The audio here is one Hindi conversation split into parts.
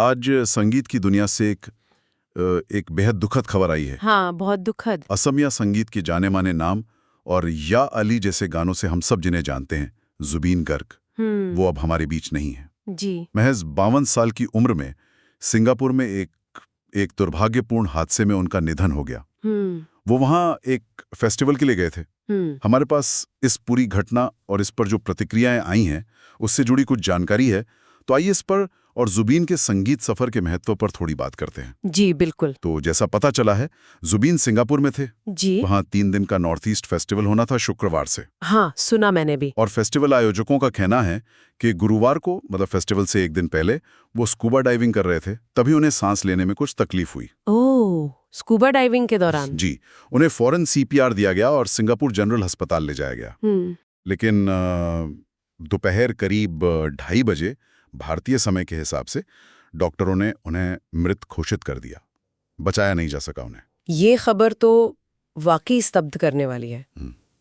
आज संगीत की दुनिया से एक बेहद दुखद खबर आई है। हाँ, बहुत दुखद। असमिया संगीत के जाने माने नाम और या अली जैसे गानों से हम सब जिन्हें जानते हैं, जुबीन गर्ग, वो अब हमारे बीच नहीं है। जी। महज 52 साल की उम्र में सिंगापुर में एक दुर्भाग्यपूर्ण हादसे में उनका निधन हो गया। वो वहाँ एक फेस्टिवल के लिए गए थे। हमारे पास इस पूरी घटना और इस पर जो प्रतिक्रियाएं आई हैं उससे जुड़ी कुछ जानकारी है, तो आइए इस पर और जुबीन के संगीत सफर के महत्व पर थोड़ी बात करते हैं। जी बिल्कुल। तो जैसा पता चला है, जुबीन सिंगापुर में थे। जी। वहाँ 3 दिन का नॉर्थ ईस्ट फेस्टिवल होना था शुक्रवार से। हाँ, सुना मैंने भी। और फेस्टिवल आयोजकों का कहना है कि गुरुवार को, मतलब फेस्टिवल से एक दिन पहले, वो स्कूबा डाइविंग कर रहे थे, तभी उन्हें सांस लेने में कुछ तकलीफ हुई। ओह, स्कूबा डाइविंग के दौरान? जी, उन्हें फौरन CPR दिया गया और सिंगापुर जनरल अस्पताल ले जाया गया। लेकिन दोपहर करीब 2:30 बजे भारतीय समय के हिसाब से डॉक्टरों ने उन्हें मृत घोषित कर दिया। बचाया नहीं जा सका उन्हें। ये खबर तो वाकई स्तब्ध करने वाली है।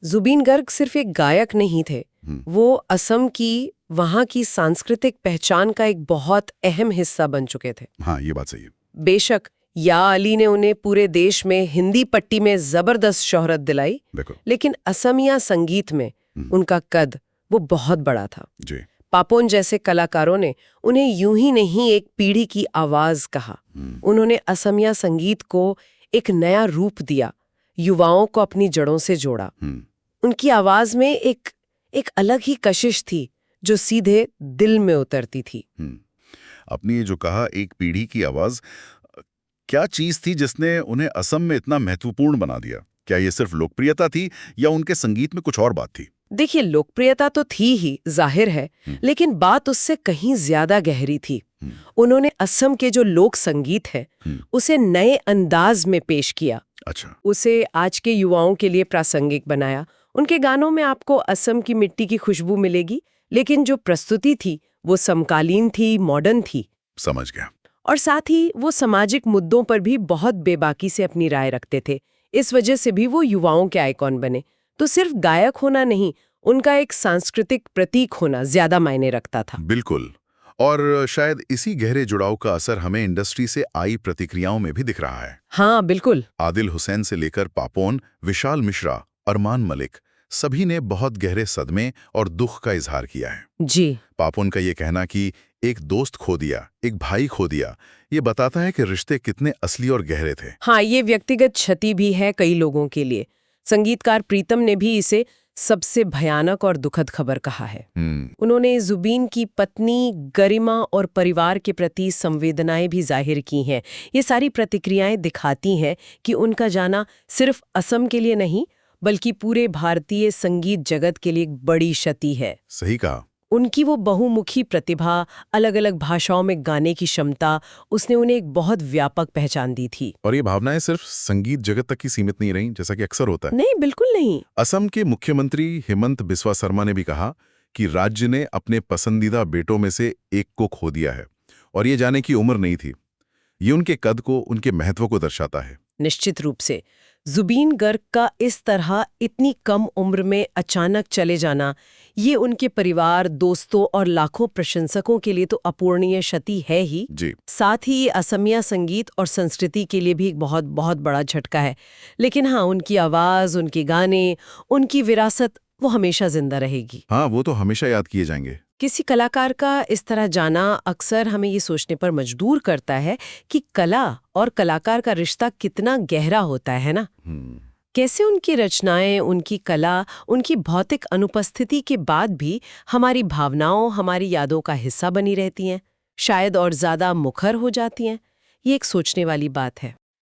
जुबीन गर्ग सिर्फ एक गायक नहीं थे, वो असम की, वहाँ की सांस्कृतिक पहचान का एक बहुत अहम हिस्सा बन चुके थे। हाँ, ये बात सही है। बेशक या अली ने उन्हें पूरे देश में हिंदी पट्टी में जबरदस्त शोहरत दिलाई, लेकिन असमिया संगीत में उनका कद वो बहुत बड़ा था। जी। पापोन जैसे कलाकारों ने उन्हें यूं ही नहीं एक पीढ़ी की आवाज कहा। उन्होंने असमिया संगीत को एक नया रूप दिया, युवाओं को अपनी जड़ों से जोड़ा। उनकी आवाज में एक अलग ही कशिश थी जो सीधे दिल में उतरती थी। आपने ये जो कहा एक पीढ़ी की आवाज, क्या चीज थी जिसने उन्हें असम में इतना महत्वपूर्ण बना दिया? क्या ये सिर्फ लोकप्रियता थी या उनके संगीत में कुछ और बात थी? देखिए, लोकप्रियता तो थी ही, जाहिर है, लेकिन बात उससे कहीं ज्यादा गहरी थी। उन्होंने असम के जो लोक संगीत है उसे नए अंदाज में पेश किया। अच्छा। उसे आज के युवाओं के लिए प्रासंगिक बनाया। उनके गानों में आपको असम की मिट्टी की खुशबू मिलेगी, लेकिन जो प्रस्तुति थी वो समकालीन थी, मॉडर्न थी। समझ गया। और साथ ही वो सामाजिक मुद्दों पर भी बहुत बेबाकी से अपनी राय रखते थे। इस वजह से भी वो युवाओं के आइकॉन बने। तो सिर्फ गायक होना नहीं, उनका एक सांस्कृतिक प्रतीक होना ज्यादा मायने रखता था। बिल्कुल। और शायद इसी गहरे जुड़ाव का असर हमें इंडस्ट्री से आई प्रतिक्रियाओं में भी दिख रहा है। हाँ बिल्कुल। आदिल हुसैन से लेकर पापोन, विशाल मिश्रा, अरमान मलिक, सभी ने बहुत गहरे सदमे और दुख का इजहार किया है। जी। पापोन का ये कहना कि एक दोस्त खो दिया, एक भाई खो दिया, ये बताता है कि रिश्ते कितने असली और गहरे थे। हाँ, ये व्यक्तिगत क्षति भी है कई लोगों के लिए। संगीतकार प्रीतम ने भी इसे सबसे भयानक और दुखद खबर कहा है। उन्होंने जुबीन की पत्नी, गरिमा और परिवार के प्रति संवेदनाएं भी जाहिर की हैं। ये सारी प्रतिक्रियाएं दिखाती हैं कि उनका जाना सिर्फ असम के लिए नहीं, बल्कि पूरे भारतीय संगीत जगत के लिए एक बड़ी क्षति है। सही कहा। उनकी वो बहुमुखी प्रतिभा, अलग अलग भाषाओं में गाने की क्षमता, उसने उन्हें एक बहुत व्यापक पहचान दी थी। और ये भावनाएं सिर्फ संगीत जगत तक ही सीमित नहीं रहीं, जैसा कि अक्सर होता है। नहीं, बिल्कुल नहीं। असम के मुख्यमंत्री हेमंत बिस्वा शर्मा ने भी कहा कि राज्य ने अपने पसंदीदा बेटों में से एक को खो दिया है, और ये जाने की उम्र नहीं थी। ये उनके कद को, उनके महत्व को दर्शाता है। निश्चित रूप से जुबीन गर्ग का इस तरह इतनी कम उम्र में अचानक चले जाना, ये उनके परिवार, दोस्तों और लाखों प्रशंसकों के लिए तो अपूरणीय क्षति है ही। जी। साथ ही ये असमिया संगीत और संस्कृति के लिए भी एक बहुत बहुत बड़ा झटका है। लेकिन हाँ, उनकी आवाज, उनके गाने, उनकी विरासत वो हमेशा जिंदा रहेगी। हाँ, वो तो हमेशा याद किए जाएंगे। किसी कलाकार का इस तरह जाना अक्सर हमें ये सोचने पर मजबूर करता है कि कला और कलाकार का रिश्ता कितना गहरा होता है ना। कैसे उनकी रचनाएं, उनकी कला, उनकी भौतिक अनुपस्थिति के बाद भी हमारी भावनाओं, हमारी यादों का हिस्सा बनी रहती हैं, शायद और ज्यादा मुखर हो जाती हैं। ये एक सोचने वाली बात है।